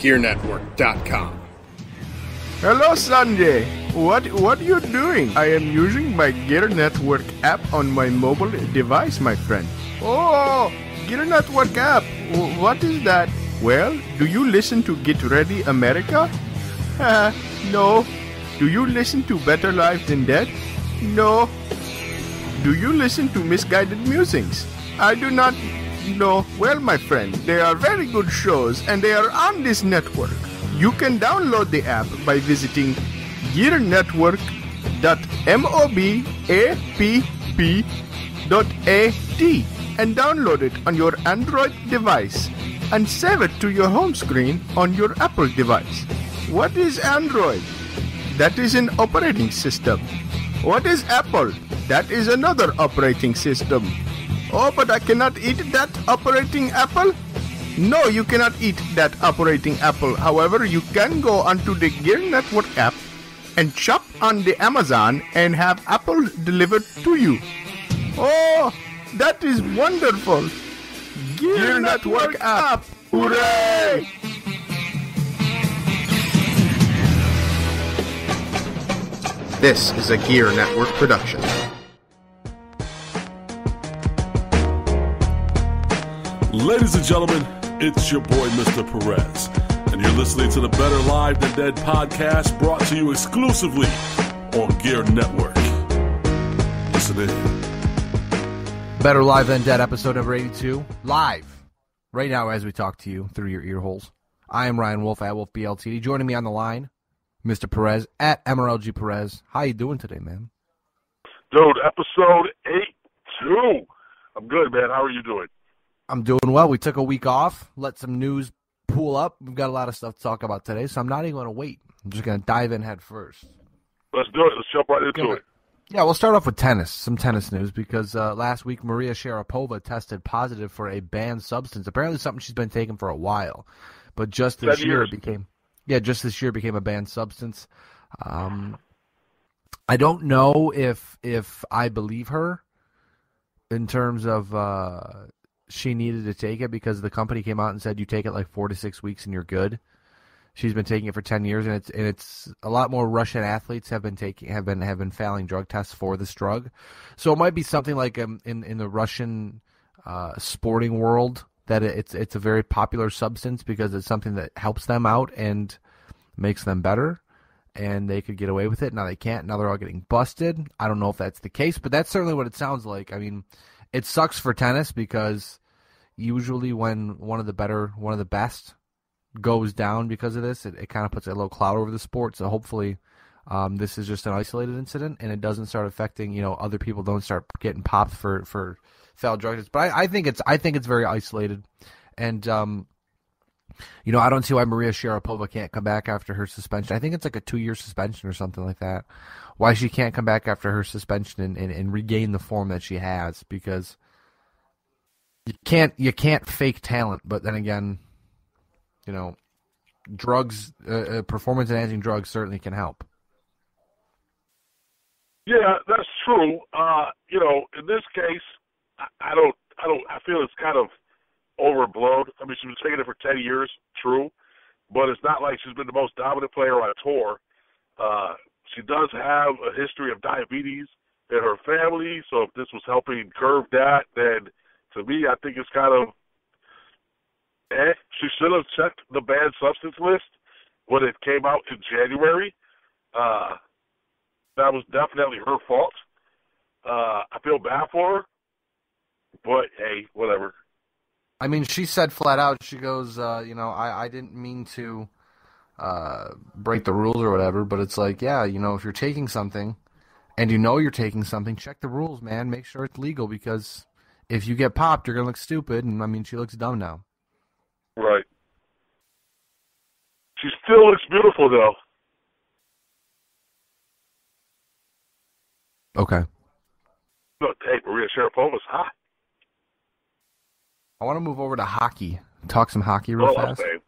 GERENetwork.com. Hello, Sanjay. What are you doing? I am using my GERE Network app on my mobile device, my friend. Oh, GERE Network app. What is that? Well, do you listen to Get Ready America? No. Do you listen to Better Life Than Dead? No. Do you listen to Misguided Musings? I do not know. Well, my friend, they are very good shows and they are on this network. You can download the app by visiting gerenetwork.mobapp.at and download it on your Android device and save it to your home screen on your Apple device. What is Android? That is an operating system. What is Apple? That is another operating system. Oh, but I cannot eat that operating apple? No, you cannot eat that operating apple. However, you can go onto the GERE Network app and shop on the Amazon and have Apple delivered to you. Oh, that is wonderful. GERE Network app. Hooray! This is a GERE Network production. Ladies and gentlemen, it's your boy, Mr. Perez, and you're listening to the Better Live Than Dead podcast, brought to you exclusively on GERE Network. Listen in. Better Live Than Dead, episode number 82, live right now as we talk to you through your ear holes. I am Ryan Wolf at Wolf BLTD. Joining me on the line, Mr. Perez at MRLG Perez. How you doing today, man? Dude, episode 82. I'm good, man. How are you doing? I'm doing well. We took a week off, let some news pool up. We've got a lot of stuff to talk about today, so I'm not even going to wait. I'm just going to dive in head first. Let's do it. Let's jump right into it. Yeah, we'll start off with tennis, some tennis news, because last week Maria Sharapova tested positive for a banned substance, apparently something she's been taking for a while, but just this year it became a banned substance. I don't know if I believe her in terms of she needed to take it, because the company came out and said you take it like 4 to 6 weeks and you're good. She's been taking it for 10 years, and it's a lot more Russian athletes have been failing drug tests for this drug. So it might be something like in the Russian sporting world that it's a very popular substance because it's something that helps them out and makes them better, and they could get away with it. Now they can't. Now they're all getting busted. I don't know if that's the case, but that's certainly what it sounds like. I mean, it sucks for tennis because usually when one of the best goes down because of this, it kind of puts a little cloud over the sport. So hopefully this is just an isolated incident and it doesn't start affecting, other people don't start getting popped for foul drug tests. But I think it's very isolated. And I don't see why Maria Sharapova can't come back after her suspension. I think it's like a 2-year suspension or something like that. Why she can't come back after her suspension and regain the form that she has, because you can't fake talent. But then again, drugs, performance-enhancing drugs certainly can help. Yeah, that's true. In this case, I feel it's kind of overblown. I mean, she's been taking it for 10 years, true, but it's not like she's been the most dominant player on tour. She does have a history of diabetes in her family, so if this was helping curb that, then to me, I think it's kind of she should have checked the banned substance list when it came out in January. That was definitely her fault. I feel bad for her, but hey, whatever. I mean, she said flat out, she goes, I didn't mean to break the rules or whatever, but it's like, yeah, if you're taking something and you're taking something, check the rules, man. Make sure it's legal, because if you get popped, you're going to look stupid, and I mean, she looks dumb now. Right. She still looks beautiful, though. Okay. Look, hey, Maria Sharapova's hot. I want to move over to hockey. Talk some hockey real fast. Okay.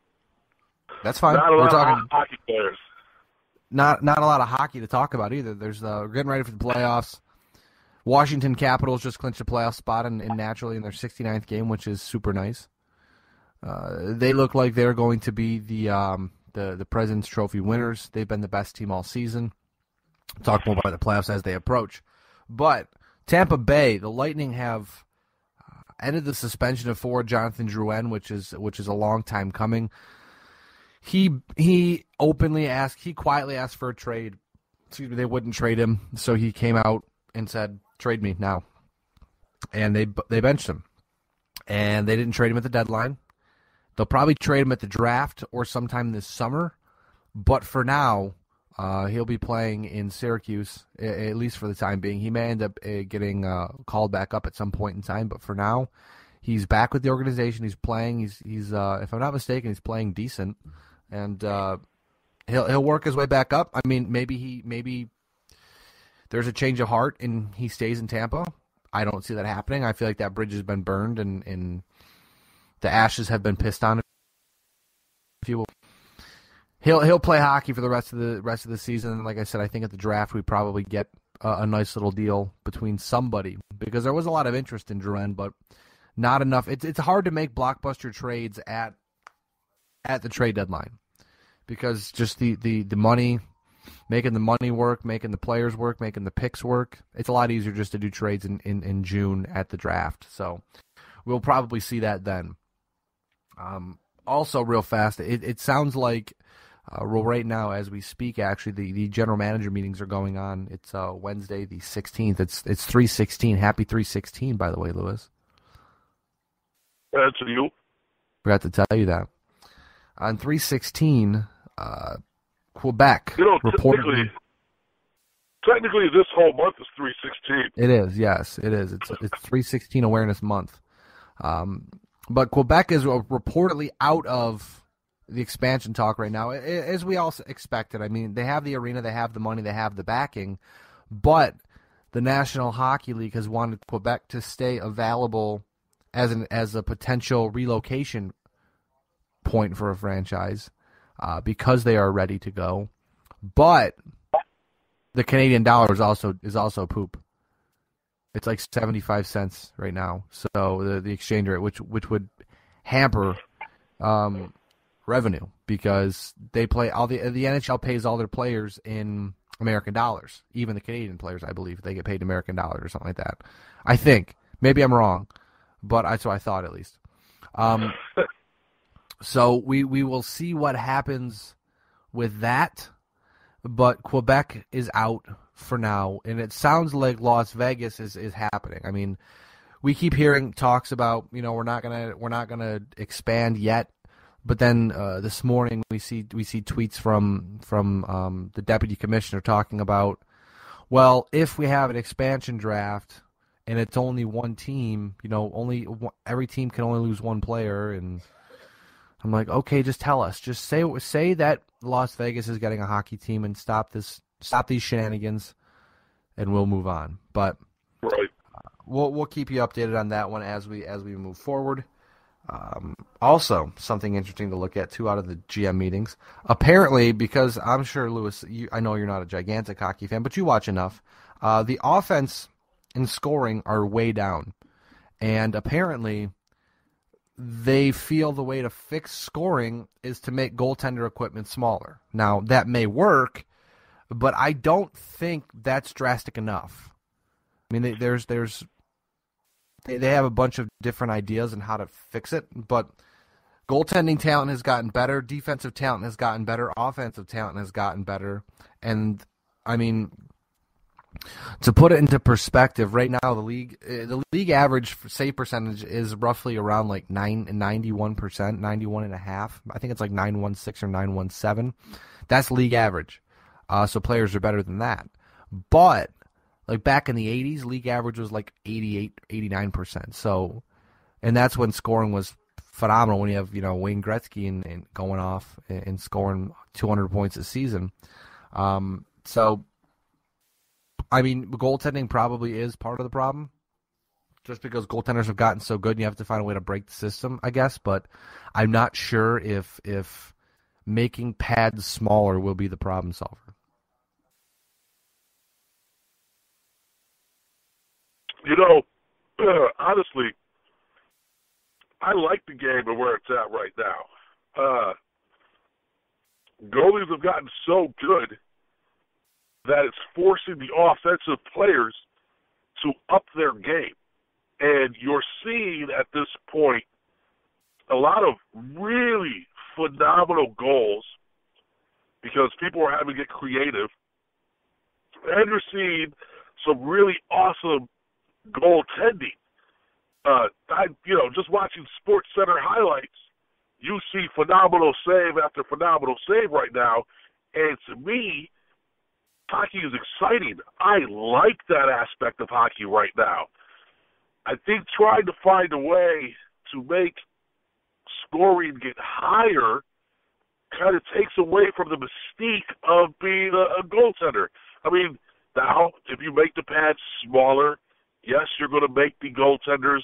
That's fine. Not a lot We're talking of hockey players. Not a lot of hockey to talk about either. There's we're getting ready for the playoffs. Washington Capitals just clinched a playoff spot in naturally in their 69th game, which is super nice. They look like they're going to be the President's Trophy winners. They've been the best team all season. Talk more about the playoffs as they approach. But Tampa Bay, the Lightning have ended the suspension of forward Jonathan Drouin, which is a long time coming. He quietly asked for a trade. Excuse me, they wouldn't trade him, so he came out and said, "Trade me now." And they benched him, and they didn't trade him at the deadline. They'll probably trade him at the draft or sometime this summer, but for now, he'll be playing in Syracuse, at least for the time being. He may end up getting called back up at some point in time, but for now, he's back with the organization. He's playing. He's if I'm not mistaken, he's playing decent, and he'll work his way back up. I mean, maybe there's a change of heart and he stays in Tampa. I don't see that happening. I feel like that bridge has been burned and the ashes have been pissed on. If you will. He'll play hockey for the rest of the season. And like I said, I think at the draft we probably get a nice little deal between somebody, because there was a lot of interest in Drouin, but not enough. It's hard to make blockbuster trades at the trade deadline, because just the money, making the money work, making the players work, making the picks work. It's a lot easier just to do trades in June at the draft. So we'll probably see that then. Also, real fast, it sounds like. Right now, as we speak, actually, the general manager meetings are going on. It's Wednesday, the 16th. It's 3/16. Happy 3/16, by the way, Lewis. To you. Forgot to tell you that. On 3/16, Quebec reportedly. Technically, this whole month is 3/16. It is, yes, it is. It's 3/16 Awareness Month. But Quebec is reportedly out of the expansion talk right now, as we all expected. I mean, they have the arena, they have the money, they have the backing, but the National Hockey League has wanted Quebec to stay available as a potential relocation point for a franchise because they are ready to go. But the Canadian dollar is also poop. It's like 75 cents right now. So the exchange rate, which would hamper revenue, because they play the NHL pays all their players in American dollars. Even the Canadian players, I believe, they get paid American dollars or something like that. I think. Maybe I'm wrong, but that's what I thought at least. So we will see what happens with that, but Quebec is out for now, and it sounds like Las Vegas is happening. I mean, we keep hearing talks about, we're not gonna expand yet. But then this morning we see tweets from the deputy commissioner talking about, well, if we have an expansion draft and it's only one team, every team can only lose one player, and I'm like, okay, just tell us, just say that Las Vegas is getting a hockey team and stop these shenanigans, and we'll move on. But right. We'll keep you updated on that one as we move forward. Also, something interesting to look at, too, out of the GM meetings. Apparently, because I'm sure, Lewis, I know you're not a gigantic hockey fan, but you watch enough, the offense and scoring are way down. And apparently, they feel the way to fix scoring is to make goaltender equipment smaller. Now, that may work, but I don't think that's drastic enough. I mean, they have a bunch of different ideas on how to fix it, but goaltending talent has gotten better, defensive talent has gotten better, offensive talent has gotten better, and I mean, to put it into perspective, right now the league average save percentage is roughly around like 91%, 91.5%. I think it's like 916 or 917. That's league average. So players are better than that, but like back in the 80s, league average was like 88, 89%. So, and that's when scoring was phenomenal, when you have, Wayne Gretzky and going off and scoring 200 points a season. So, I mean, goaltending probably is part of the problem, just because goaltenders have gotten so good and you have to find a way to break the system, I guess. But I'm not sure if making pads smaller will be the problem solver. Honestly, I like the game and where it's at right now. Goalies have gotten so good that it's forcing the offensive players to up their game. And you're seeing at this point a lot of really phenomenal goals because people are having to get creative. And you're seeing some really awesome goaltending. Just watching Sports Center highlights, you see phenomenal save after phenomenal save right now. And to me, hockey is exciting. I like that aspect of hockey right now. I think trying to find a way to make scoring get higher kind of takes away from the mystique of being a goaltender. I mean, now, if you make the pads smaller, yes, you're going to make the goaltenders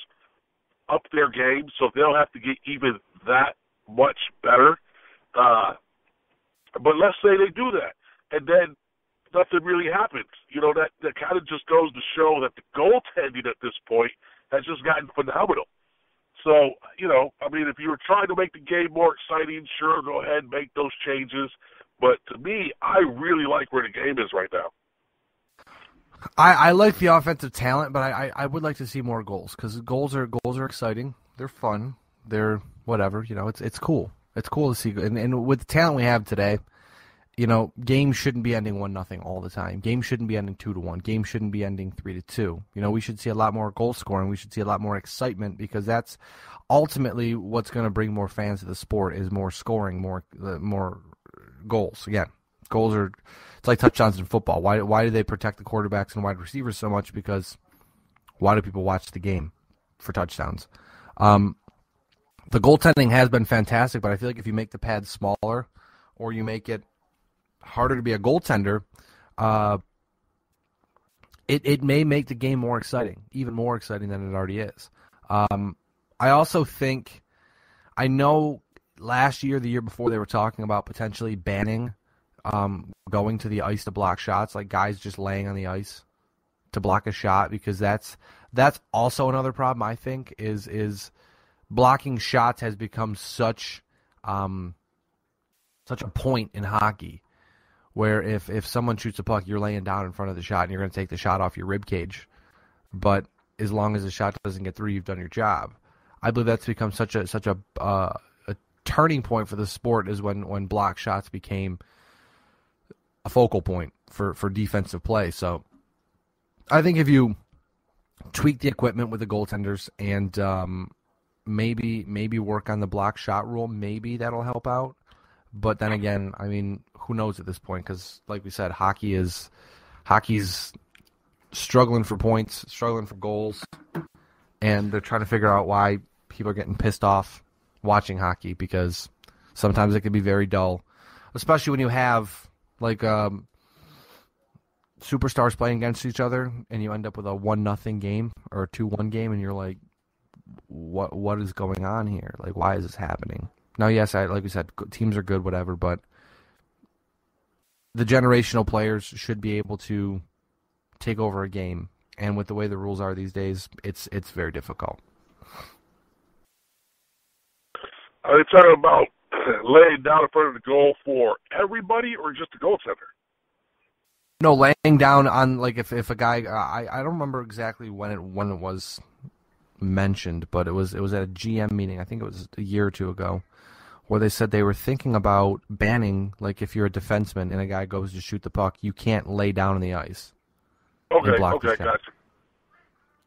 up their game, so they'll have to get even that much better. But let's say they do that, and then nothing really happens. That kind of just goes to show that the goaltending at this point has just gotten phenomenal. So, if you were trying to make the game more exciting, sure, go ahead and make those changes. But to me, I really like where the game is right now. I like the offensive talent, but I would like to see more goals because goals are exciting. They're fun. They're whatever. It's cool. It's cool to see. And with the talent we have today, games shouldn't be ending 1-0 all the time. Games shouldn't be ending 2-1. Games shouldn't be ending 3-2. We should see a lot more goal scoring. We should see a lot more excitement because that's ultimately what's going to bring more fans to the sport is more scoring, more goals. Again, goals are. It's like touchdowns in football. Why do they protect the quarterbacks and wide receivers so much? Because why do people watch the game for touchdowns? The goaltending has been fantastic, but I feel like if you make the pads smaller or you make it harder to be a goaltender, it may make the game more exciting, even more exciting than it already is. I also think, I know last year, the year before, they were talking about potentially banning going to the ice to block shots, like guys just laying on the ice to block a shot, because that's also another problem, I think, is blocking shots has become such a point in hockey where if someone shoots a puck, you're laying down in front of the shot and you're going to take the shot off your rib cage. But as long as the shot doesn't get through, you've done your job. I believe that's become such a turning point for the sport is when block shots became a focal point for defensive play. So I think if you tweak the equipment with the goaltenders and maybe work on the block shot rule, maybe that'll help out. But then again, I mean, who knows at this point? Because like we said, hockey's struggling for points, struggling for goals, and they're trying to figure out why people are getting pissed off watching hockey, because sometimes it can be very dull, especially when you have like superstars playing against each other and you end up with a 1-0 game or a 2-1 game, and you're like, what is going on here? Like, why is this happening? Now, yes, like we said, teams are good, whatever, but the generational players should be able to take over a game, and with the way the rules are these days, it's very difficult. Are they talking about laying down in front of the goal for everybody or just the goaltender? No, laying down on, like, if a guy, I don't remember exactly when it was mentioned, but it was at a GM meeting, I think it was a year or two ago, where they said they were thinking about banning, like, if you're a defenseman and a guy goes to shoot the puck, you can't lay down on the ice. Okay, gotcha.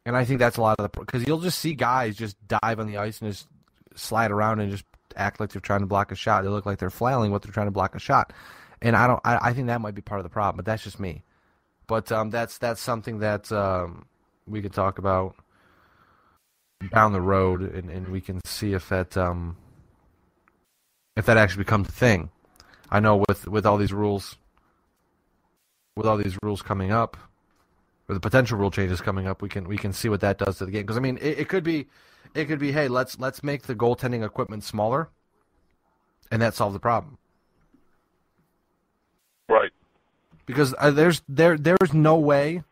And I think that's a lot of because you'll just see guys just dive on the ice and just slide around and just act like they're trying to block a shot. They look like they're flailing, but they're trying to block a shot. And I think that might be part of the problem, but that's just me. But that's something that we could talk about down the road, and we can see if that actually becomes a thing. I know with all these rules coming up, or the potential rule changes coming up, we can see what that does to the game. Because I mean, it could be, hey, let's make the goaltending equipment smaller, and that solves the problem. Right. Because there's no way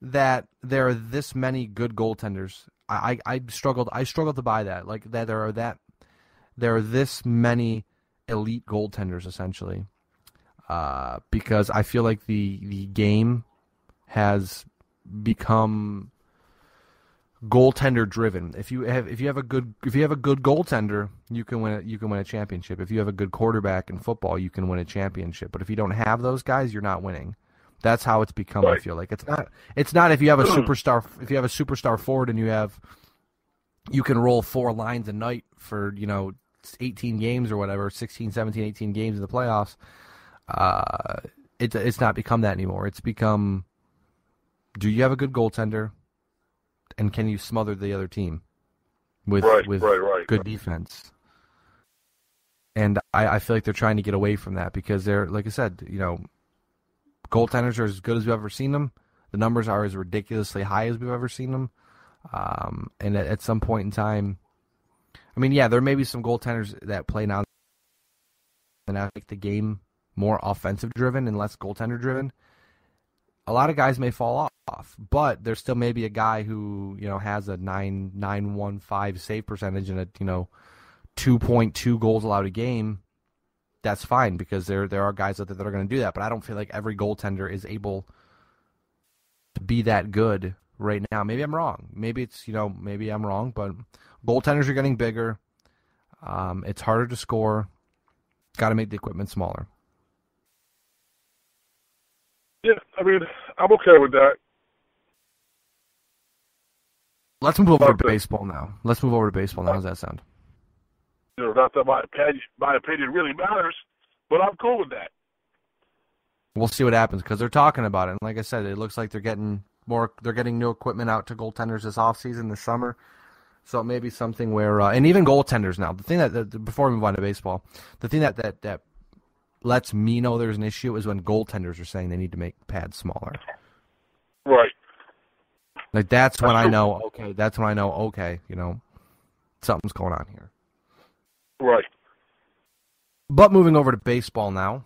that there are this many good goaltenders I struggled to buy that. Like that there are this many elite goaltenders essentially, because I feel like the game has become goaltender driven. If you have a good goaltender, you can win a championship. If you have a good quarterback in football, you can win a championship. But if you don't have those guys, you're not winning. That's how it's become. Right. I feel like it's not if you have a superstar forward and you can roll 4 lines a night for 18 games or whatever, 16, 17, 18 games in the playoffs. It's not become that anymore. It's become, do you have a good goaltender, and can you smother the other team with good defense? And I feel like they're trying to get away from that because they're, like I said, goaltenders are as good as we've ever seen them. The numbers are as ridiculously high as we've ever seen them. And at some point in time, I mean, yeah, there may be some goaltenders that play now and I make the game more offensive driven and less goaltender driven. A lot of guys may fall off, but there still may be a guy who has a 9.15 save percentage and a 2.2 goals allowed a game. That's fine because there are guys out there that are going to do that. But I don't feel like every goaltender is able to be that good right now. Maybe I'm wrong. Maybe it's maybe I'm wrong. But goaltenders are getting bigger. It's harder to score. Got to make the equipment smaller. Yeah, I mean, I'm okay with that. Let's move over to baseball now. How's that sound? Not that my opinion really matters, but I'm cool with that. We'll see what happens because they're talking about it. And like I said, it looks like they're getting new equipment out to goaltenders this offseason, this summer. So it may be something where, and even goaltenders now. The thing that before we move on to baseball, the thing that lets me know there's an issue is when goaltenders are saying they need to make pads smaller. Right. Like that's when I know. Okay, something's going on here. Right. But moving over to baseball now,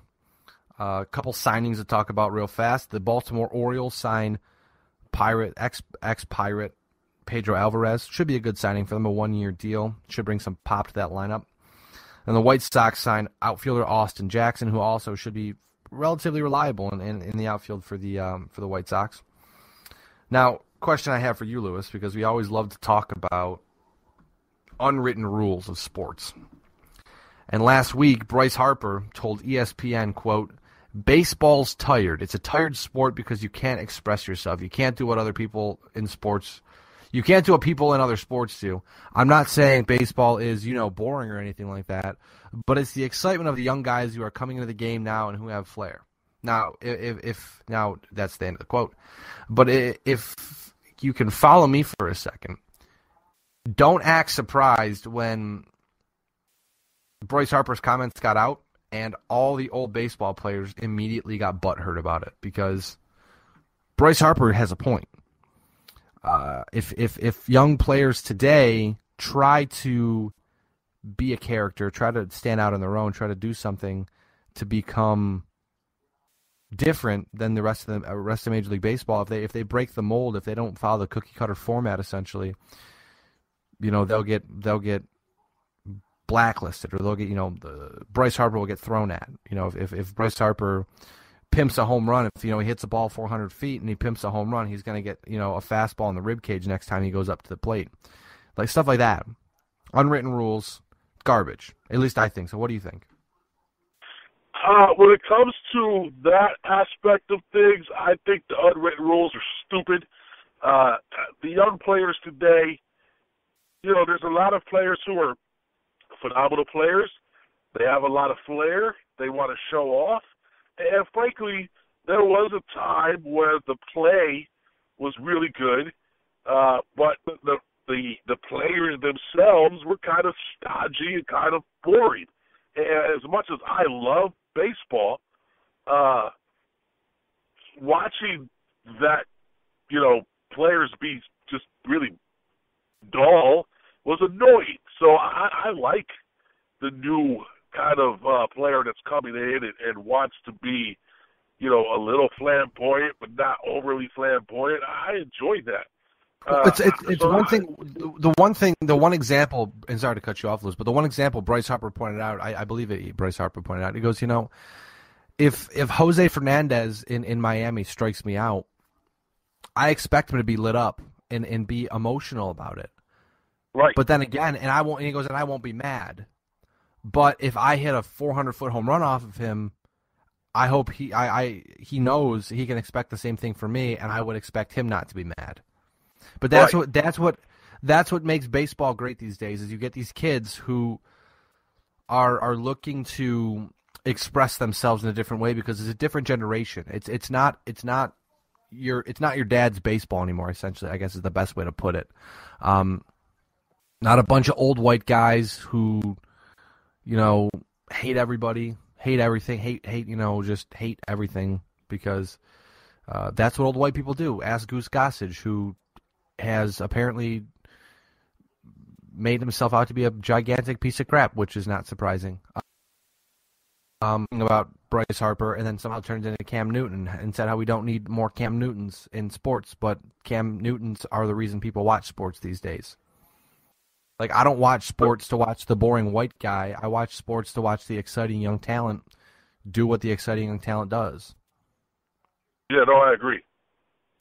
a couple signings to talk about real fast. The Baltimore Orioles sign ex-Pirate Pedro Alvarez. Should be a good signing for them, a 1-year deal. Should bring some pop to that lineup. And the White Sox sign outfielder Austin Jackson, who also should be relatively reliable in the outfield for the White Sox. Now, question I have for you, Lewis, because we always love to talk about unwritten rules of sports. And last week, Bryce Harper told ESPN, quote, "Baseball's tired. It's a tired sport because you can't express yourself. You can't do what other people in sports. You can't do what people in other sports do." I'm not saying baseball is, boring or anything like that, but it's the excitement of the young guys who are coming into the game now and who have flair. Now, if now that's the end of the quote, but if you can follow me for a second, don't act surprised when Bryce Harper's comments got out and all the old baseball players immediately got butthurt about it because Bryce Harper has a point. If young players today try to be a character, try to stand out on their own, try to do something to become different than the rest of Major League Baseball, if they break the mold, if they don't follow the cookie cutter format, essentially, they'll get blacklisted, or they'll get Bryce Harper will get thrown at. If Bryce Harper pimps a home run, if he hits a ball 400 feet and he pimps a home run, he's going to get a fastball in the rib cage next time he goes up to the plate, like stuff like that. Unwritten rules, garbage. At least I think so. What do you think? When it comes to that aspect of things, I think the unwritten rules are stupid. The young players today, there's a lot of players who are phenomenal players. They have a lot of flair. They want to show off. And frankly, there was a time where the play was really good, but the players themselves were kind of stodgy and kind of boring. And as much as I love baseball, watching that, players be just really dull was annoying. So I like the new kind of player that's coming in and wants to be, a little flamboyant, but not overly flamboyant. I enjoy that. It's one thing. The one example, and sorry to cut you off, Liz, but the one example Bryce Harper pointed out, I believe Bryce Harper pointed out. He goes, if Jose Fernandez in Miami strikes me out, I expect him to be lit up and be emotional about it. Right. But then again, and I won't. And he goes, and I won't be mad. But if I hit a 400-foot home run off of him, I hope he knows he can expect the same thing from me, and I would expect him not to be mad. But that's what makes baseball great these days. Is you get these kids who are looking to express themselves in a different way because it's a different generation. It's not your dad's baseball anymore. Essentially, I guess is the best way to put it. Not a bunch of old white guys who, hate everybody, hate everything, just hate everything because that's what old white people do. Ask Goose Gossage, who has apparently made himself out to be a gigantic piece of crap, which is not surprising. About Bryce Harper, and then somehow turns into Cam Newton and said how we don't need more Cam Newtons in sports, but Cam Newtons are the reason people watch sports these days. Like, I don't watch sports to watch the boring white guy. I watch sports to watch the exciting young talent do what the exciting young talent does. Yeah, no, I agree.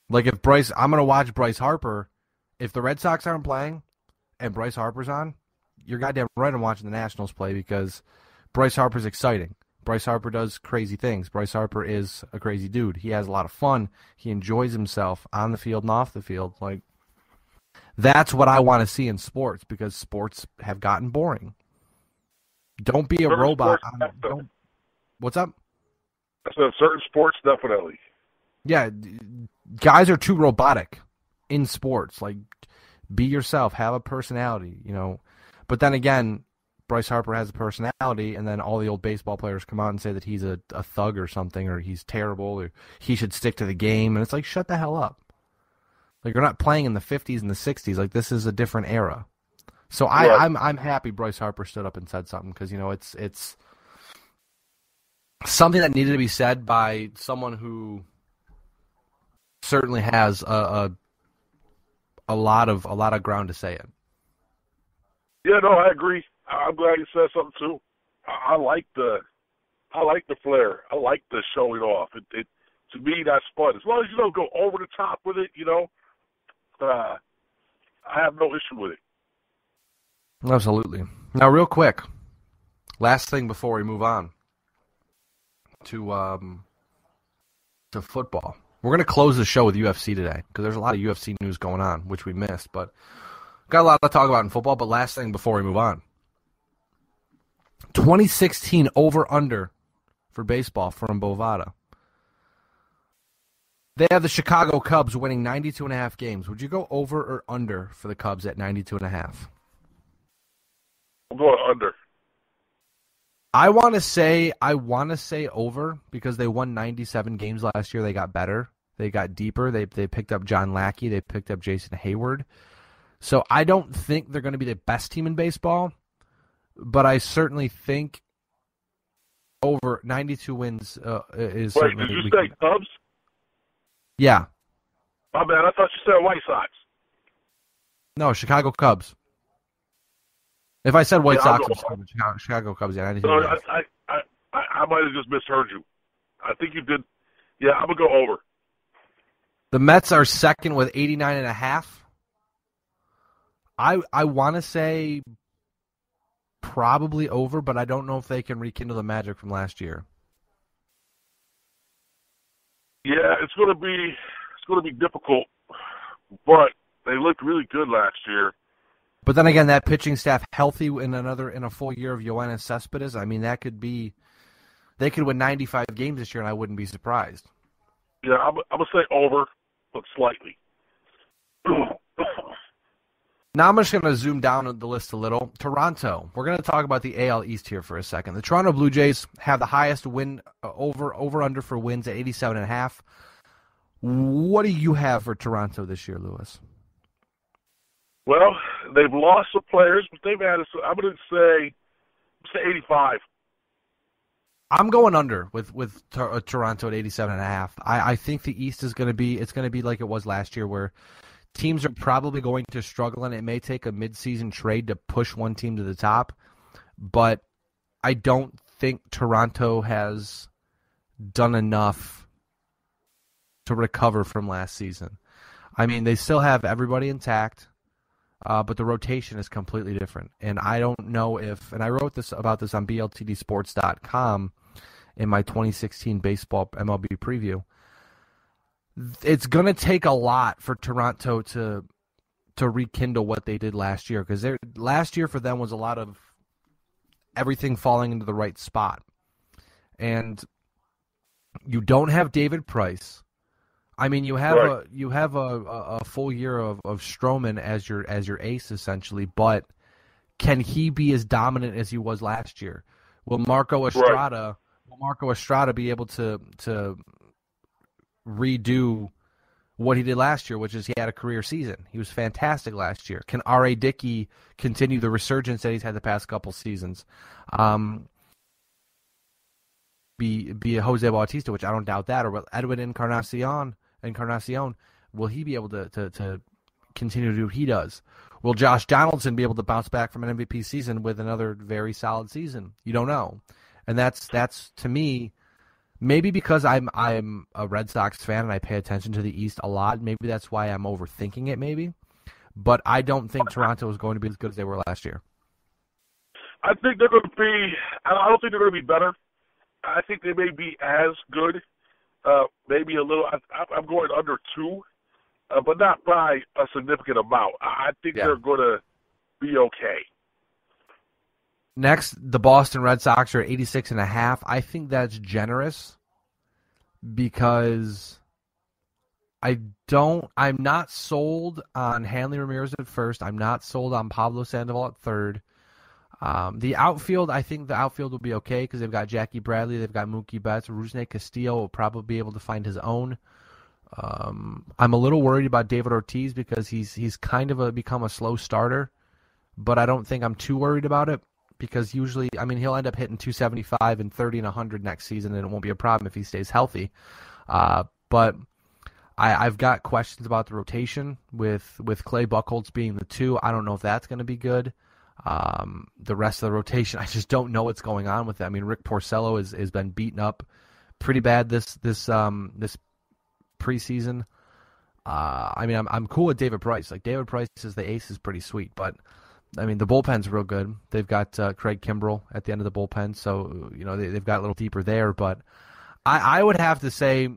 Like, I'm going to watch Bryce Harper. If the Red Sox aren't playing and Bryce Harper's on, you're goddamn right I'm watching the Nationals play because Bryce Harper's exciting. Bryce Harper does crazy things. Bryce Harper is a crazy dude. He has a lot of fun. He enjoys himself on the field and off the field. Like, that's what I want to see in sports because sports have gotten boring. Don't be a robot. What's up? I said certain sports, definitely. Yeah, guys are too robotic in sports. Like, be yourself. Have a personality, But then again, Bryce Harper has a personality, and then all the old baseball players come out and say that he's a thug or something, or he's terrible, or he should stick to the game. And it's like, shut the hell up. Like, you're not playing in the 50s and the 60s. Like, this is a different era. So I'm happy Bryce Harper stood up and said something because, it's something that needed to be said by someone who certainly has a lot of ground to say it. Yeah, no, I agree. I'm glad you said something too. I like the flair. I like the showing off. It to me that's fun. As long as you don't go over the top with it, I have no issue with it. Absolutely. Now, real quick, last thing before we move on to football. We're going to close the show with UFC today because there's a lot of UFC news going on, which we missed, but got a lot to talk about in football. But last thing before we move on. 2016 over-under for baseball from Bovada. They have the Chicago Cubs winning 92.5 games. Would you go over or under for the Cubs at 92.5? I'm going under. I want to say over because they won 97 games last year. They got better. They got deeper. They picked up John Lackey. They picked up Jason Hayward. So I don't think they're going to be the best team in baseball, but I certainly think over 92 wins is. Wait, did you say Cubs? Yeah. My bad. I thought you said White Sox. No, Chicago Cubs. If I said White Sox, I'm Chicago Cubs. Yeah, I might have just misheard you. I think you did. Yeah, I'm going to go over. The Mets are second with 89.5. I want to say probably over, but I don't know if they can rekindle the magic from last year. Yeah, it's going to be difficult, but they looked really good last year. But then again, that pitching staff healthy in a full year of Yoenis Cespedes, I mean, that could be they could win 95 games this year, and I wouldn't be surprised. Yeah, I'm gonna say over, but slightly. Now I'm just going to zoom down the list a little. Toronto. We're going to talk about the AL East here for a second. The Toronto Blue Jays have the highest win over-under for wins at 87.5. What do you have for Toronto this year, Lewis? Well, they've lost some players, but they've added some. I'm going to say 85. I'm going under with Toronto at 87.5. I think the East is going to be like it was last year, where teams are probably going to struggle, and it may take a midseason trade to push one team to the top. But I don't think Toronto has done enough to recover from last season. I mean, they still have everybody intact, but the rotation is completely different. And I don't know if, and I wrote about this on BLTDsports.com in my 2016 baseball MLB preview. It's going to take a lot for Toronto to rekindle what they did last year, because last year for them was a lot of everything falling into the right spot. And you don't have David Price. I mean, you have a full year of Stroman as your ace essentially, but can he be as dominant as he was last year? Will Marco Estrada be able to redo what he did last year, which is he had a career season? He was fantastic last year. Can R.A. Dickey continue the resurgence that he's had the past couple seasons? Be a Jose Bautista, which I don't doubt that, or will Edwin Encarnacion, will he be able to continue to do what he does? Will Josh Donaldson be able to bounce back from an MVP season with another very solid season? You don't know. And that's to me, maybe because I'm a Red Sox fan and I pay attention to the East a lot, maybe that's why I'm overthinking it maybe. But I don't think Toronto is going to be as good as they were last year. I think they're going to be – I don't think they're going to be better. I think they may be as good, maybe a little. I'm going under 2, but not by a significant amount. I think they're going to be okay. Next, the Boston Red Sox are 86.5. I think that's generous because I'm not sold on Hanley Ramirez at first. I'm not sold on Pablo Sandoval at third. The outfield, I think the outfield will be okay because they've got Jackie Bradley, they've got Mookie Betts. Rusney Castillo will probably be able to find his own. I'm a little worried about David Ortiz because he's kind of become a slow starter, but I don't think I'm too worried about it because usually, I mean, he'll end up hitting 275 and 30 and 100 next season, and it won't be a problem if he stays healthy. But I've got questions about the rotation with Clay Buchholz being the 2. I don't know if that's going to be good. The rest of the rotation, I just don't know what's going on with that. I mean, Rick Porcello has been beaten up pretty bad this preseason. I mean, I'm cool with David Price. Like, David Price as the ace is pretty sweet, but I mean, the bullpen's real good. They've got Craig Kimbrell at the end of the bullpen, so you know they've got a little deeper there. But I would have to say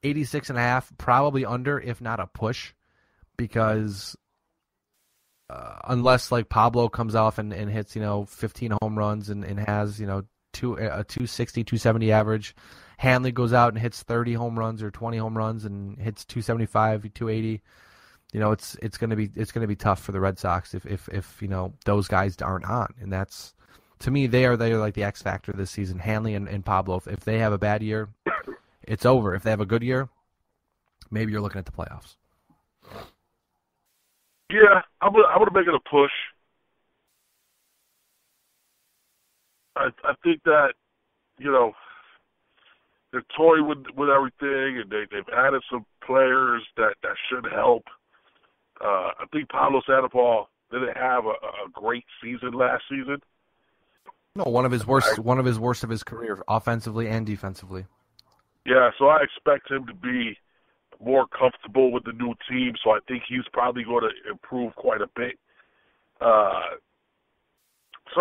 86.5, probably under, if not a push, because unless like Pablo comes off and hits 15 home runs and has a 260, 270 average, Hanley goes out and hits 30 home runs or 20 home runs and hits 275, 280. It's going to be tough for the Red Sox if those guys aren't on, and that's, to me, they are like the X factor this season. Hanley and Pablo. If they have a bad year, it's over. If they have a good year, maybe you're looking at the playoffs. Yeah, I'm gonna make it a push. I think that they're toying with everything, and they've added some players that should help. I think Pablo Sandoval didn't have a great season last season. No, one of his worst of his career, offensively and defensively. Yeah, so I expect him to be more comfortable with the new team, so I think he's probably going to improve quite a bit. So I'm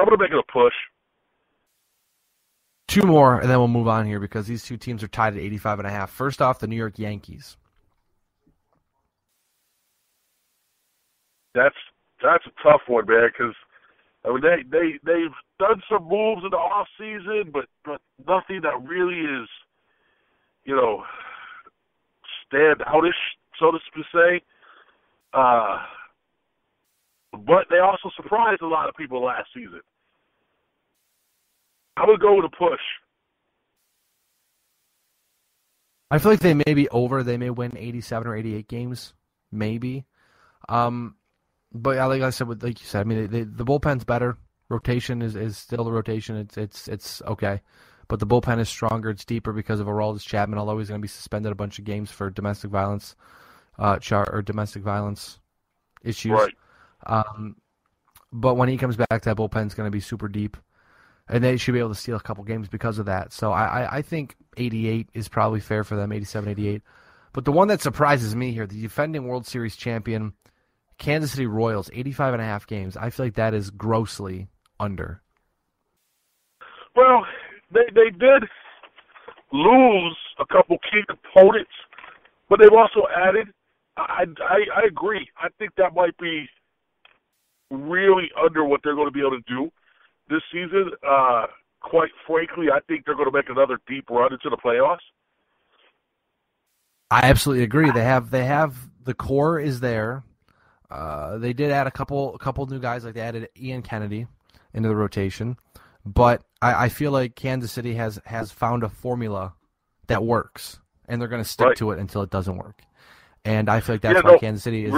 going to make it a push. 2 more, and then we'll move on here because these 2 teams are tied at 85.5. First off, the New York Yankees. That's a tough one, man, because I mean they've done some moves in the off season, but nothing that really is stand outish, so to say. But they also surprised a lot of people last season. I'm going to go with a push. I feel like they may be over. They may win 87 or 88 games, maybe. But like I said, like you said, I mean, the bullpen's better. Rotation is still the rotation. It's okay. But the bullpen is stronger. It's deeper because of Aroldis Chapman, although he's going to be suspended a bunch of games for domestic violence. or domestic violence issues. Right. But when he comes back, that bullpen's going to be super deep, and they should be able to steal a couple games because of that. So I think 88 is probably fair for them, 87, 88. But the one that surprises me here, the defending World Series champion, Kansas City Royals, 85.5 games. I feel like that is grossly under. Well, they did lose a couple key components, but they've also added. I agree. I think that might be really under what they're going to be able to do this season. Quite frankly, I think they're going to make another deep run into the playoffs. I absolutely agree. They have the core is there. They did add a couple new guys, like they added Ian Kennedy into the rotation. But I feel like Kansas City has found a formula that works, and they're going to stick to it until it doesn't work. And I feel like that's why Kansas City is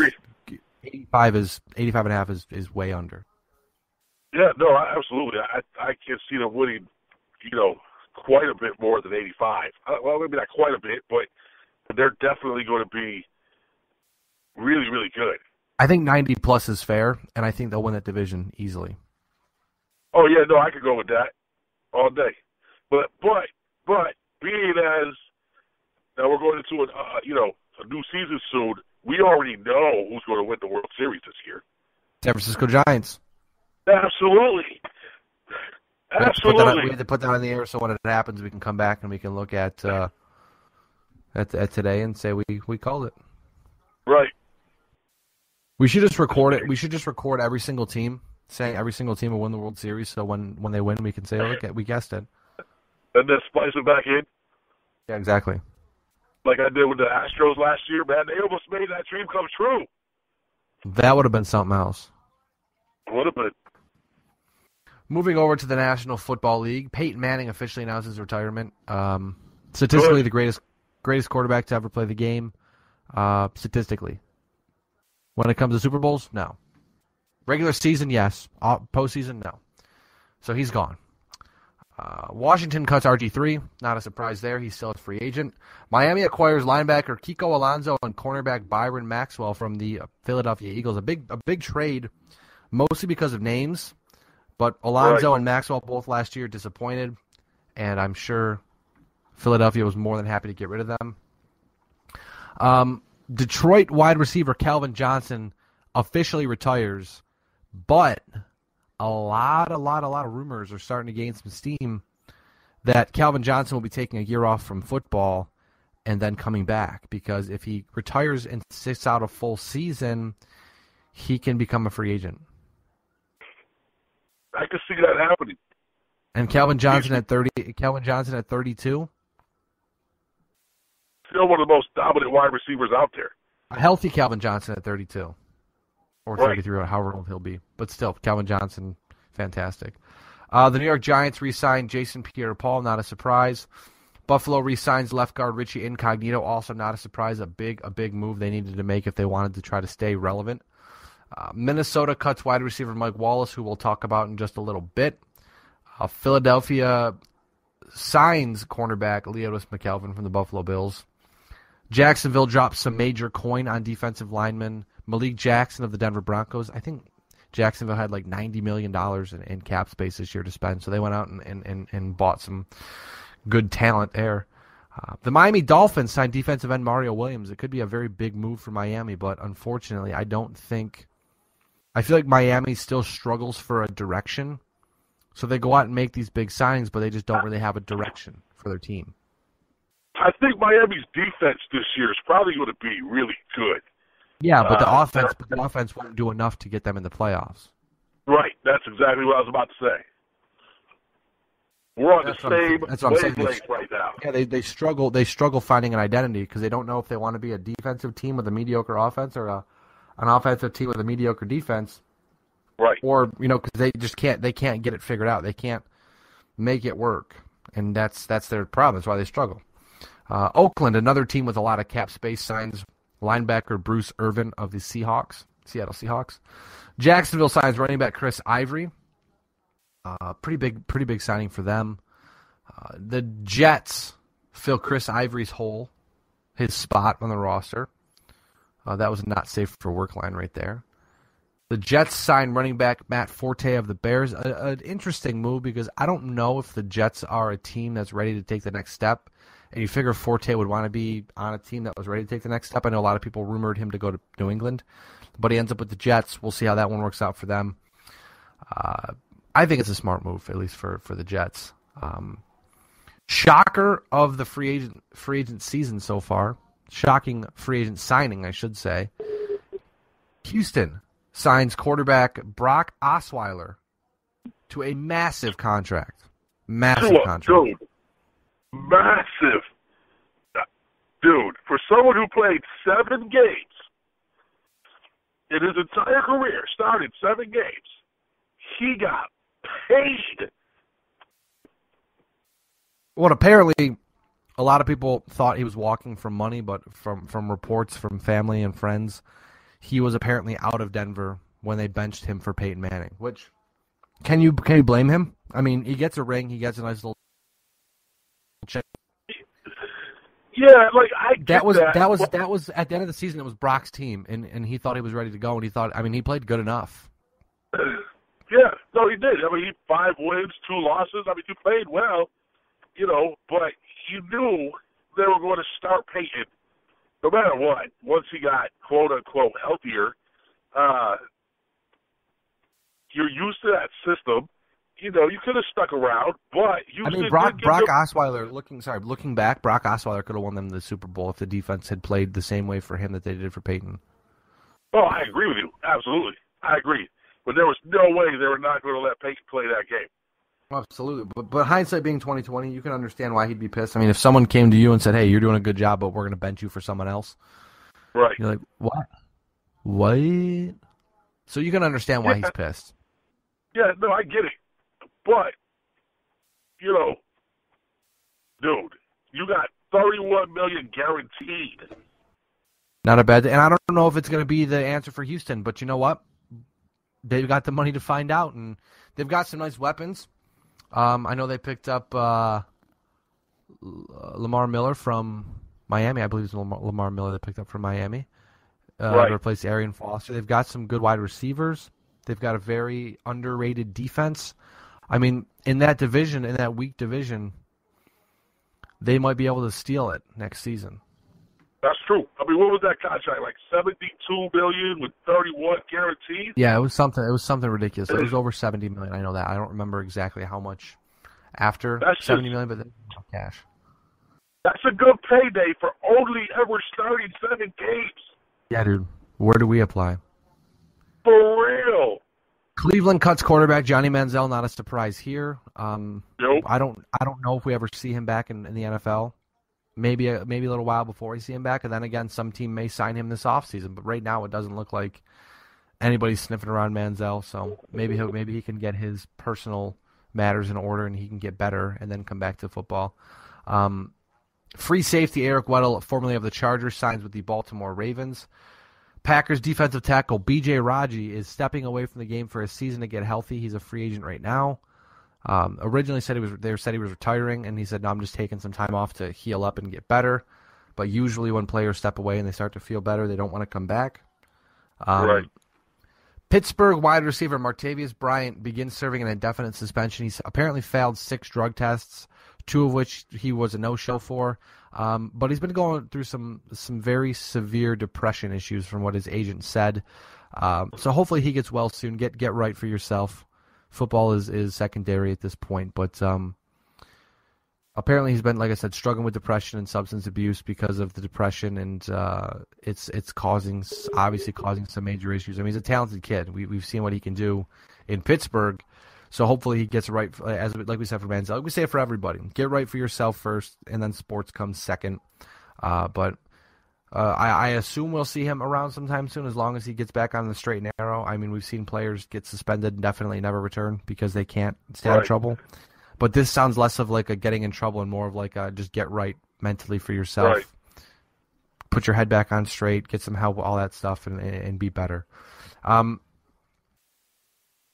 85.5 is way under. Yeah, no, absolutely. I can see them winning, quite a bit more than 85. Well, maybe not quite a bit, but they're definitely going to be really, really good. I think 90 plus is fair, and I think they'll win that division easily. Oh yeah, no, I could go with that all day. But being as now we're going into a new season soon, we already know who's going to win the World Series this year. San Francisco Giants. Absolutely. We have to put that on the air so when it happens, we can come back and we can look at today and say we called it. Right. We should just record it. We should just record every single team, saying every single team will win the World Series. So when they win, we can say, "Look, we guessed it." And then splice it back in. Yeah, exactly. Like I did with the Astros last year, man. They almost made that dream come true. That would have been something else. Would have been. Moving over to the National Football League, Peyton Manning officially announced his retirement. Statistically, the greatest quarterback to ever play the game. Statistically. When it comes to Super Bowls, no. Regular season, yes. Postseason, no. So he's gone. Washington cuts RG3. Not a surprise there. He's still a free agent. Miami acquires linebacker Kiko Alonso and cornerback Byron Maxwell from the Philadelphia Eagles. A big trade, mostly because of names. But Alonso and Maxwell both last year disappointed, and I'm sure Philadelphia was more than happy to get rid of them. Detroit wide receiver Calvin Johnson officially retires, but a lot of rumors are starting to gain some steam that Calvin Johnson will be taking a year off from football and then coming back, because if he retires and sits out a full season, he can become a free agent. I can see that happening. And Calvin Johnson at 32. Still one of the most dominant wide receivers out there. A healthy Calvin Johnson at 32. Or 33, or however old he'll be. But still, Calvin Johnson, fantastic. The New York Giants re-signed Jason Pierre-Paul, not a surprise. Buffalo re-signs left guard Richie Incognito, also not a surprise. A big move they needed to make if they wanted to try to stay relevant. Minnesota cuts wide receiver Mike Wallace, who we'll talk about in just a little bit. Philadelphia signs cornerback Leodis McKelvin from the Buffalo Bills. Jacksonville drops some major coin on defensive lineman Malik Jackson of the Denver Broncos. I think Jacksonville had like $90 million in cap space this year to spend, so they went out and bought some good talent there. The Miami Dolphins signed defensive end Mario Williams. It could be a very big move for Miami, but unfortunately, I feel like Miami still struggles for a direction. So they go out and make these big signings, but they just don't really have a direction for their team. I think Miami's defense this year is probably going to be really good. Yeah, but the offense won't do enough to get them in the playoffs. Right, that's exactly what I was about to say. We're on the same wavelength right now. Yeah, they struggle. They struggle finding an identity because they don't know if they want to be a defensive team with a mediocre offense or an offensive team with a mediocre defense. Right. Or because they just can't. They can't get it figured out. They can't make it work, and that's their problem. That's why they struggle. Oakland, another team with a lot of cap space, signs linebacker Bruce Irvin of the Seattle Seahawks. Jacksonville signs running back Chris Ivory. Pretty big signing for them. The Jets fill Chris Ivory's hole, his spot on the roster. That was a not safe for work line right there. The Jets signed running back Matt Forte of the Bears. An interesting move because I don't know if the Jets are a team that's ready to take the next step. And you figure Forte would want to be on a team that was ready to take the next step. I know a lot of people rumored him to go to New England, but he ends up with the Jets. We'll see how that one works out for them. I think it's a smart move, at least for the Jets. Shocker of the free agent season so far. Shocking free agent signing, I should say. Houston signs quarterback Brock Osweiler to a massive contract. Massive contract. Dude, massive. Dude, for someone who played 7 games in his entire career, started 7 games, he got paid. Well, apparently, a lot of people thought he was walking from money, but from reports from family and friends, he was apparently out of Denver when they benched him for Peyton Manning. Which can you blame him? I mean, he gets a ring, he gets a nice little check. Yeah, like I get that was at the end of the season. It was Brock's team, and he thought he was ready to go, and he played good enough. Yeah, no, he did. I mean, he 5 wins, 2 losses. I mean, he played well, but you knew they were going to start Peyton no matter what. Once he got quote unquote healthier, you're used to that system. You could have stuck around, but Brock Osweiler. Looking back, Brock Osweiler could have won them the Super Bowl if the defense had played the same way for him that they did for Peyton. Oh, I agree with you. Absolutely, I agree. But there was no way they were not going to let Peyton play that game. Absolutely, but hindsight being 2020, you can understand why he'd be pissed. I mean, if someone came to you and said, "Hey, you're doing a good job, but we're going to bench you for someone else," right? You're like, "What? What?" So you can understand why he's pissed. Yeah, no, I get it. But, dude, you got $31 million guaranteed. Not a bad, and I don't know if it's going to be the answer for Houston, but you know what? They've got the money to find out, and they've got some nice weapons. I know they picked up Lamar Miller from Miami. I believe it's Lamar Miller they picked up from Miami to replace Arian Foster. They've got some good wide receivers. They've got a very underrated defense. I mean, in that division, in that weak division, they might be able to steal it next season. That's true. I mean, what was that contract? Like $72 million with 31 guaranteed? Yeah, it was something ridiculous. It was over $70 million. I know that. I don't remember exactly how much after $70 million, but then cash. That's a good payday for only ever starting 7 games. Yeah, dude. Where do we apply? For real. Cleveland cuts quarterback Johnny Manziel. Not a surprise here. Nope. I don't know if we ever see him back in the NFL. Maybe a little while before we see him back, and then again, some team may sign him this offseason. But right now, it doesn't look like anybody's sniffing around Manziel. So maybe he can get his personal matters in order, and he can get better, and then come back to football. Free safety Eric Weddle, formerly of the Chargers, signs with the Baltimore Ravens. Packers defensive tackle B.J. Raji is stepping away from the game for a season to get healthy. He's a free agent right now. Originally they said he was retiring, and he said, "No, I'm just taking some time off to heal up and get better." But usually when players step away and they start to feel better, they don't want to come back. Right. Pittsburgh wide receiver Martavius Bryant begins serving an indefinite suspension. He's apparently failed 6 drug tests, 2 of which he was a no-show for. But he's been going through some very severe depression issues from what his agent said. So hopefully he gets well soon. Get right for yourself. Football is secondary at this point, but apparently he's been, like I said, struggling with depression and substance abuse because of the depression, and it's obviously causing some major issues. I mean, he's a talented kid. We've seen what he can do in Pittsburgh, so hopefully he gets right, like we said for Manziel. Like we say for everybody, get right for yourself first, and then sports comes second. But I assume we'll see him around sometime soon, as long as he gets back on the straight and narrow. I mean, we've seen players get suspended and definitely never return because they can't stay out of trouble. But this sounds less of like a getting in trouble and more of like a just get right mentally for yourself. Right. Put your head back on straight, get some help, all that stuff, and be better.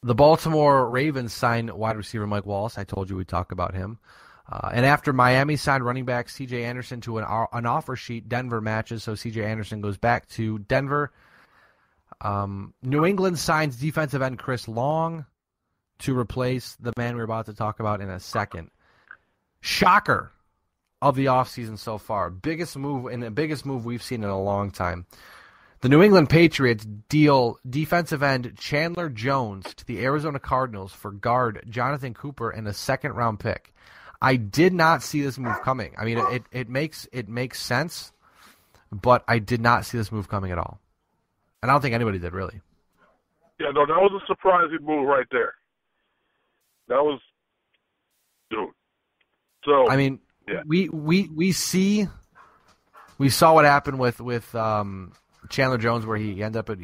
The Baltimore Ravens signed wide receiver Mike Wallace. I told you we'd talk about him. And after Miami signed running back C.J. Anderson to an offer sheet, Denver matches, so C.J. Anderson goes back to Denver. New England signs defensive end Chris Long to replace the man we're about to talk about in a second. Shocker of the offseason so far. Biggest move we've seen in a long time. The New England Patriots deal defensive end Chandler Jones to the Arizona Cardinals for guard Jonathan Cooper and a second-round pick. I did not see this move coming. I mean, it makes sense, but I did not see this move coming at all. And I don't think anybody did, really. Yeah, no, that was a surprising move right there. That was, dude. So I mean, yeah. we saw what happened with Chandler Jones, where he ended up at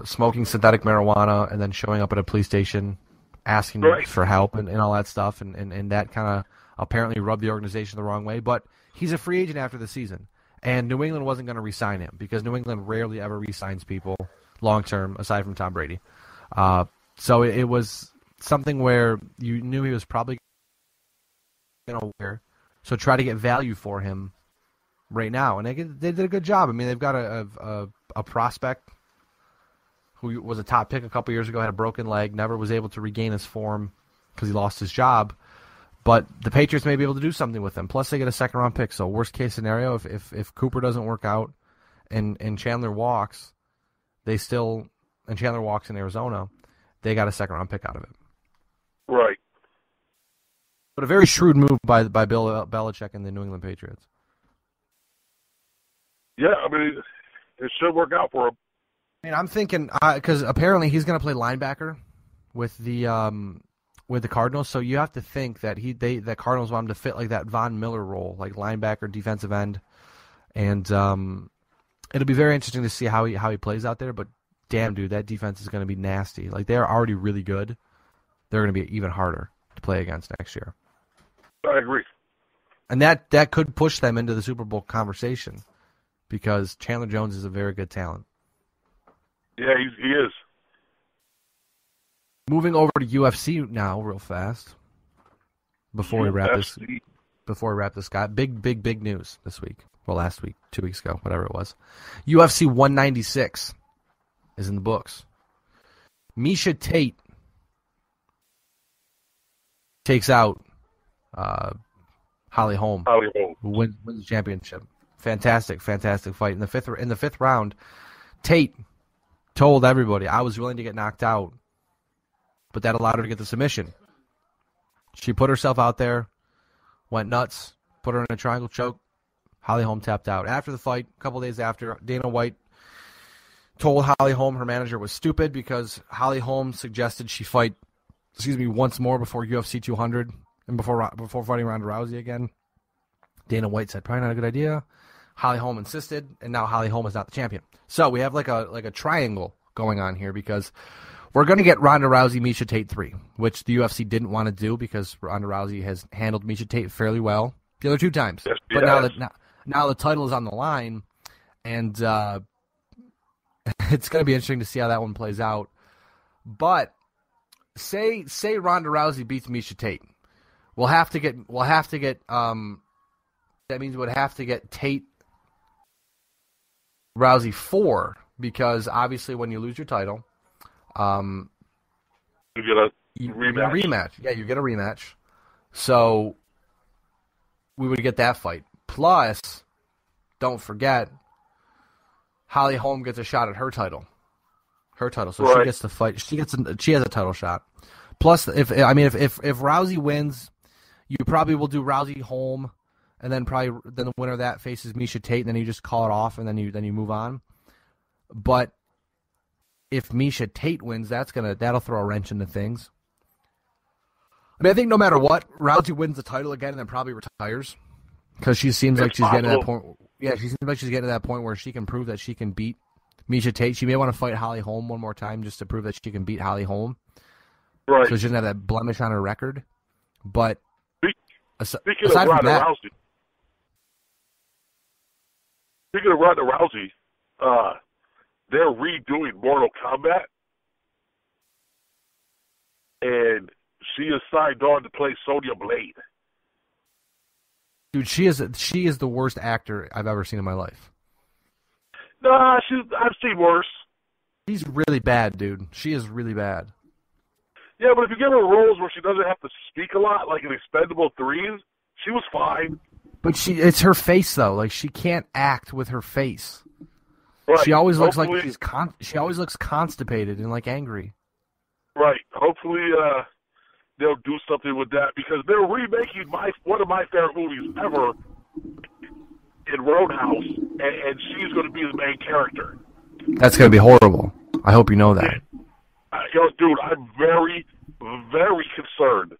smoking synthetic marijuana and then showing up at a police station asking for help and all that stuff, and that kind of apparently rubbed the organization the wrong way. But he's a free agent after the season, and New England wasn't going to re-sign him because New England rarely ever re-signs people long-term aside from Tom Brady. So it was something where you knew he was probably going to wear, so try to get value for him right now. And they did a good job. I mean, they've got a prospect who was a top pick a couple years ago, had a broken leg, never was able to regain his form because he lost his job. But the Patriots may be able to do something with him. Plus, they get a second-round pick. So worst case scenario, if Cooper doesn't work out and Chandler walks, Chandler walks in Arizona, they got a second-round pick out of it. Right. But a very shrewd move by Bill Belichick and the New England Patriots. Yeah, I mean, it should work out for him. I mean, I'm thinking because apparently he's going to play linebacker with the Cardinals, so you have to think that the Cardinals want him to fit like that Von Miller role, like linebacker, defensive end, and it'll be very interesting to see how he plays out there. But damn, dude, that defense is going to be nasty. Like, they're already really good. They're going to be even harder to play against next year. I agree. And that could push them into the Super Bowl conversation because Chandler Jones is a very good talent. Yeah, he is. Moving over to UFC now, real fast. Before we wrap this, Scott, big news this week. Well, last week, 2 weeks ago, whatever it was. UFC 196 is in the books. Miesha Tate takes out Holly Holm, who wins the championship. Fantastic fight. In the fifth round, Tate told everybody, I was willing to get knocked out, but that allowed her to get the submission. She put herself out there, went nuts, put her in a triangle choke. Holly Holm tapped out. After the fight, a couple days after, Dana White told Holly Holm her manager was stupid because Holly Holm suggested she fight, once more before UFC 200 and before fighting Ronda Rousey again. Dana White said, probably not a good idea. Holly Holm insisted, and now Holly Holm is not the champion. So we have like a triangle going on here because we're going to get Ronda Rousey, Miesha Tate 3, which the UFC didn't want to do because Ronda Rousey has handled Miesha Tate fairly well the other two times. Yes, but now the title is on the line, and it's going to be interesting to see how that one plays out. But say Ronda Rousey beats Miesha Tate, that means we'd have to get Tate Rousey 4 because obviously when you lose your title, you get a rematch. Yeah, you get a rematch. So we would get that fight. Plus, don't forget, Holly Holm gets a shot at her title. So right. She gets to fight. She has a title shot. Plus, if Rousey wins, you probably will do Rousey Holm, and then the winner of that faces Miesha Tate, and then you just call it off, and then you move on. But if Miesha Tate wins, that'll throw a wrench into things. I mean, I think no matter what, Rousey wins the title again and then probably retires because she seems like she's getting to that point. Yeah, she seems like she's getting to that point where she can prove that she can beat Miesha Tate. She may want to fight Holly Holm one more time just to prove that she can beat Holly Holm. Right. So she doesn't have that blemish on her record. But speaking of Ronda Rousey, they're redoing Mortal Kombat, and she is signed on to play Sonya Blade. Dude, she is the worst actor I've ever seen in my life. Nah, I've seen worse. She's really bad, dude. She is really bad. Yeah, but if you give her roles where she doesn't have to speak a lot, like in Expendable 3, she was fine. But it's her face though. Like she can't act with her face. Right. She always looks like she always looks constipated and like angry. Right. Hopefully, they'll do something with that because they're remaking one of my favorite movies ever in Roadhouse, and she's going to be the main character. That's going to be horrible. I hope you know that. Dude, I'm very, very concerned.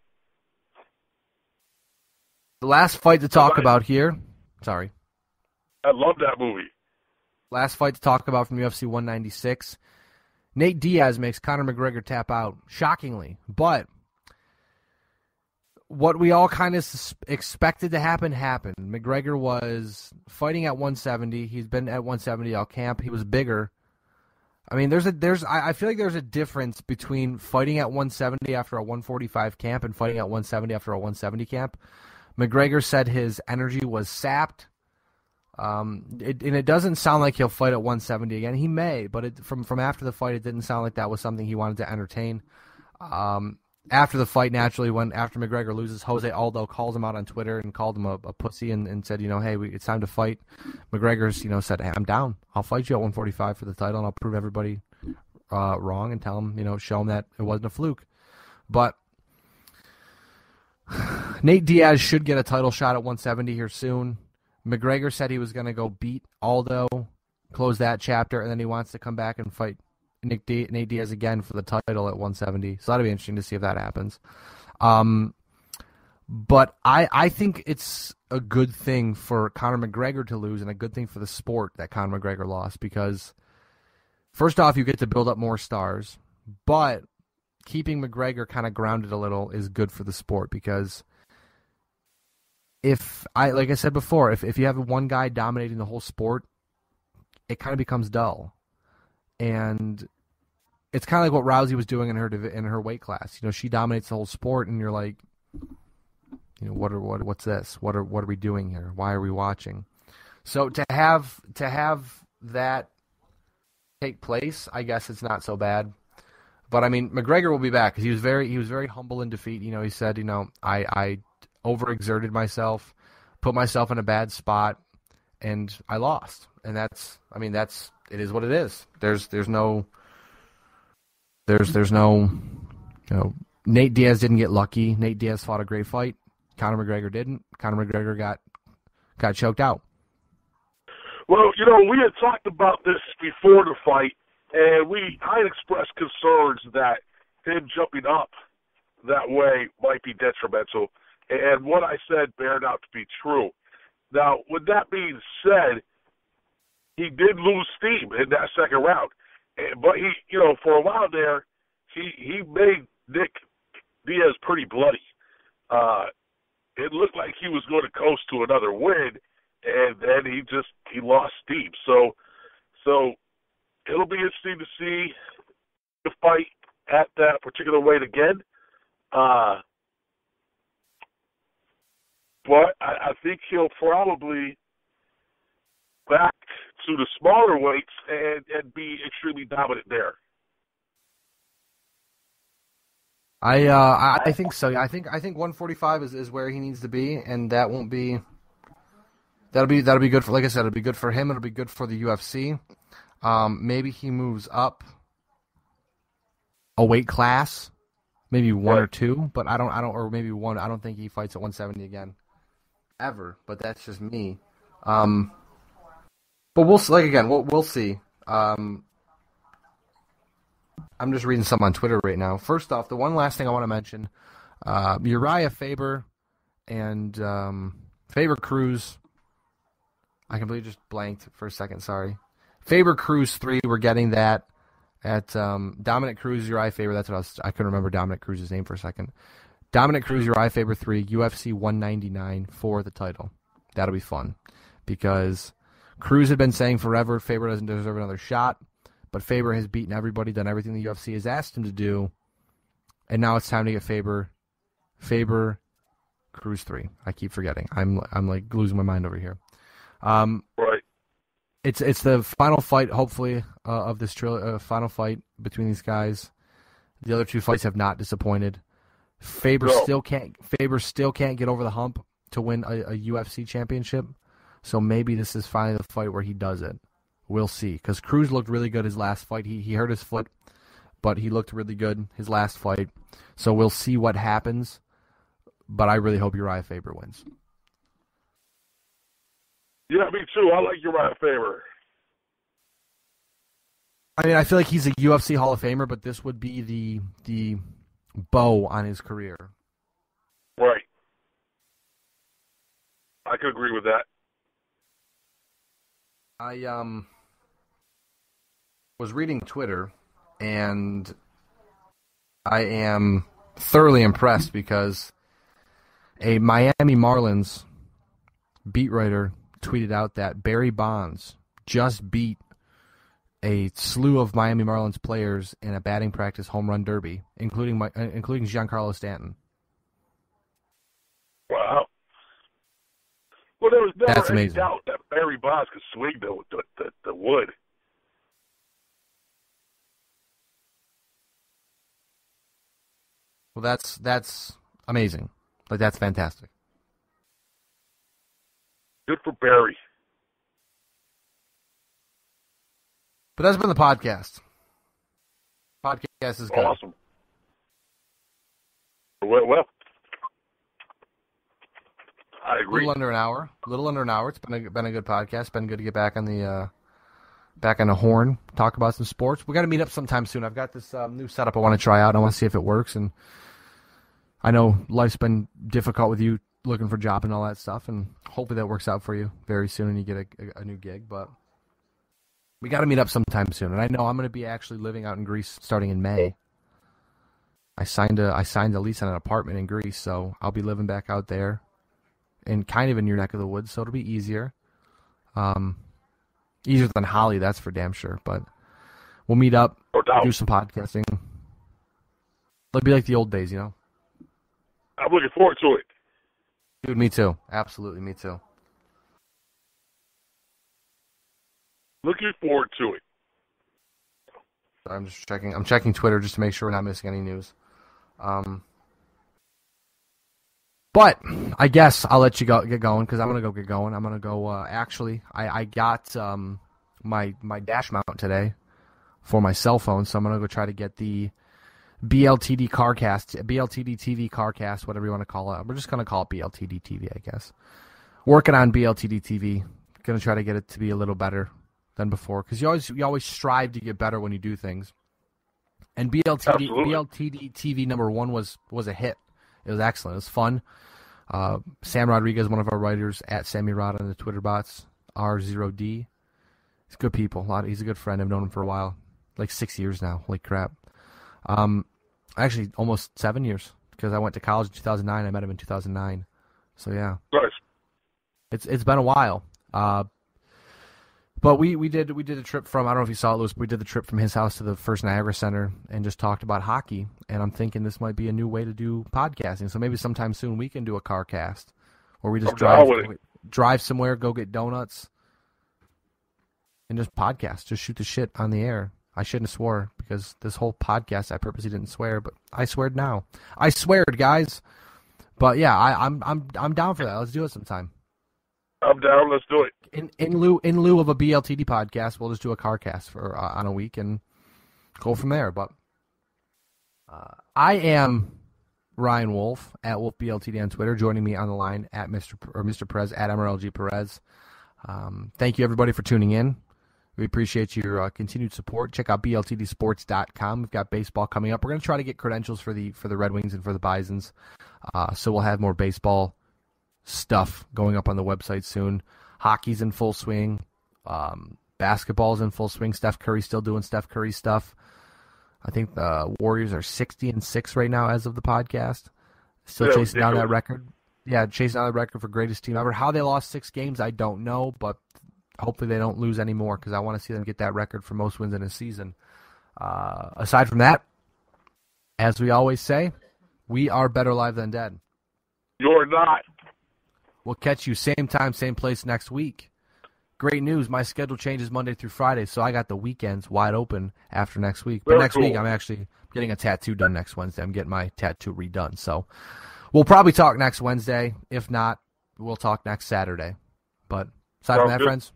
The last fight to talk about here. Sorry. I love that movie. Last fight to talk about from UFC 196. Nate Diaz makes Conor McGregor tap out, shockingly. But what we all kind of expected to happen happened. McGregor was fighting at 170. He's been at 170 all camp. He was bigger. I mean, I feel like there's a difference between fighting at 170 after a 145 camp and fighting at 170 after a 170 camp. McGregor said his energy was sapped. It doesn't sound like he'll fight at 170 again. He may, but from after the fight, it didn't sound like that was something he wanted to entertain. After the fight, naturally, after McGregor loses, Jose Aldo calls him out on Twitter and called him a pussy and said, hey, it's time to fight. McGregor's, said, hey, I'm down. I'll fight you at 145 for the title, and I'll prove everybody wrong and tell them, show them that it wasn't a fluke. But Nate Diaz should get a title shot at 170 here soon. McGregor said he was going to go beat Aldo, close that chapter, and then he wants to come back and fight Nate Diaz again for the title at 170. So that'll be interesting to see if that happens. But I think it's a good thing for Conor McGregor to lose and a good thing for the sport that Conor McGregor lost because, first off, you get to build up more stars, but keeping McGregor kind of grounded a little is good for the sport because like I said before, if you have one guy dominating the whole sport, it kind of becomes dull. And it's kind of like what Rousey was doing in her weight class. She dominates the whole sport, and you're like, what's this? What are we doing here? Why are we watching? So to have that take place, I guess it's not so bad. But I mean, McGregor will be back because he was very humble in defeat. He said, I overexerted myself, put myself in a bad spot, and I lost. And it is what it is. There's no Nate Diaz didn't get lucky. Nate Diaz fought a great fight. Conor McGregor didn't. Conor McGregor got choked out. Well, we had talked about this before the fight, and I had expressed concerns that him jumping up that way might be detrimental. And what I said turned out to be true. Now, with that being said, he did lose steam in that second round. But he, for a while there, he made Nick Diaz pretty bloody. It looked like he was going to coast to another win, and then he lost steam. So it'll be interesting to see the fight at that particular weight again. But I think he'll probably back to the smaller weights and be extremely dominant there. I think so. I think 145 is where he needs to be, and that'll be good for, like I said, it'll be good for him. It'll be good for the UFC. Maybe he moves up a weight class, maybe one or two, but I don't, or maybe one. I don't think he fights at 170 again, ever. But that's just me. But we'll see. I'm just reading some on Twitter right now. First off, the one last thing I want to mention, Uriah Faber and Faber Cruz. I completely just blanked for a second, sorry. Faber Cruz 3, we're getting that at Dominic Cruz, Uriah Faber. That's what I couldn't remember Dominic Cruz's name for a second. Dominic Cruz, Uriah Faber 3, UFC 199 for the title. That'll be fun because Cruz had been saying forever Faber doesn't deserve another shot, but Faber has beaten everybody, done everything the UFC has asked him to do, and now it's time to get Faber Faber, Cruz 3. I keep forgetting. I'm like losing my mind over here. Right. It's the final fight, hopefully, of this final fight between these guys. The other two fights have not disappointed. Faber still can't get over the hump to win a UFC championship. So maybe this is finally the fight where he does it. We'll see. Because Cruz looked really good his last fight. He hurt his foot, but he looked really good his last fight. So we'll see what happens. But I really hope Uriah Faber wins. Yeah, me too. I like Uriah Faber. I mean, I feel like he's a UFC Hall of Famer, but this would be the bow on his career. Right. I could agree with that. I was reading Twitter, and I am thoroughly impressed because a Miami Marlins beat writer tweeted out that Barry Bonds just beat a slew of Miami Marlins players in a batting practice home run derby, including Giancarlo Stanton. Wow. Well, there was That's never any amazing. doubt that Barry Bonds could swing the wood. Well, that's amazing. Like, that's fantastic. Good for Barry. But that's been the podcast. Podcast is good. Awesome. Well, I A agree. little under an hour. It's been a good podcast. Been good to get back on the horn. Talk about some sports. We got to meet up sometime soon. I've got this new setup I want to try out. I want to see if it works. And I know life's been difficult with you looking for a job and all that stuff. And hopefully that works out for you very soon and you get a new gig. But we got to meet up sometime soon. And I know I'm going to be actually living out in Greece starting in May. I signed a lease on an apartment in Greece, so I'll be living back out there. And kind of in your neck of the woods, so it'll be easier. Easier than Holly, that's for damn sure. But we'll meet up, do some podcasting. It'll be like the old days, you know? I'm looking forward to it. Dude, me too. Absolutely, me too. Looking forward to it. I'm just checking. I'm checking Twitter just to make sure we're not missing any news. But I guess I'll let you get going because I'm gonna go get going. I'm gonna go. Actually, I got my dash mount today for my cell phone, so I'm gonna go try to get the BLTD CarCast, BLTD TV CarCast, whatever you want to call it. We're just gonna call it BLTD TV, I guess. Working on BLTD TV. Gonna try to get it to be a little better than before because you always strive to get better when you do things. And BLTD TV number 1 was a hit. It was excellent. It was fun. Sam Rodriguez, one of our writers at Sammy Rod on the Twitter bots, R0D. He's good people. He's a good friend. I've known him for a while, like 6 years now. Holy crap! Actually, almost 7 years because I went to college in 2009. I met him in 2009. So yeah, Nice. it's been a while. But we did a trip from, I don't know if you saw it, Louis, but we did the trip from his house to the First Niagara Center and just talked about hockey. And I'm thinking this might be a new way to do podcasting. So maybe sometime soon we can do a car cast where we just drive somewhere, go get donuts, and just podcast, just shoot the shit on the air. I shouldn't have swore because this whole podcast I purposely didn't swear, but I sweared now. I sweared, guys. But yeah, I'm down for that. Let's do it sometime. I'm down. Let's do it. In lieu of a BLTD podcast, we'll just do a car cast for on a week and go from there. But I am Ryan Wolf at Wolf BLTD on Twitter. Joining me on the line at Mr. Perez at MRLG Perez. Thank you everybody for tuning in. We appreciate your continued support. Check out bltdsports.com. We've got baseball coming up. We're going to try to get credentials for the Red Wings and for the Bisons. So we'll have more baseball stuff going up on the website soon. Hockey's in full swing. Basketball's in full swing. Steph Curry's still doing Steph Curry stuff. I think the Warriors are 60-6 right now as of the podcast. Still chasing down that record. Yeah, chasing down the record for greatest team ever. How they lost 6 games, I don't know, but hopefully they don't lose any more because I want to see them get that record for most wins in a season. Aside from that, as we always say, We are better live than dead. You're not. We'll catch you same time, same place next week. Great news. My schedule changes Monday through Friday, so I got the weekends wide open after next week. But next week, I'm actually getting a tattoo done next Wednesday. I'm getting my tattoo redone. So we'll probably talk next Wednesday. If not, we'll talk next Saturday. But aside from that, friends,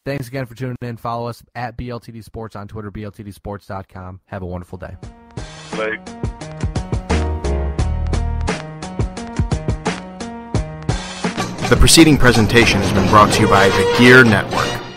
thanks again for tuning in. Follow us at BLTD Sports on Twitter, bltdsports.com. Have a wonderful day. Bye. The preceding presentation has been brought to you by the GERE Network.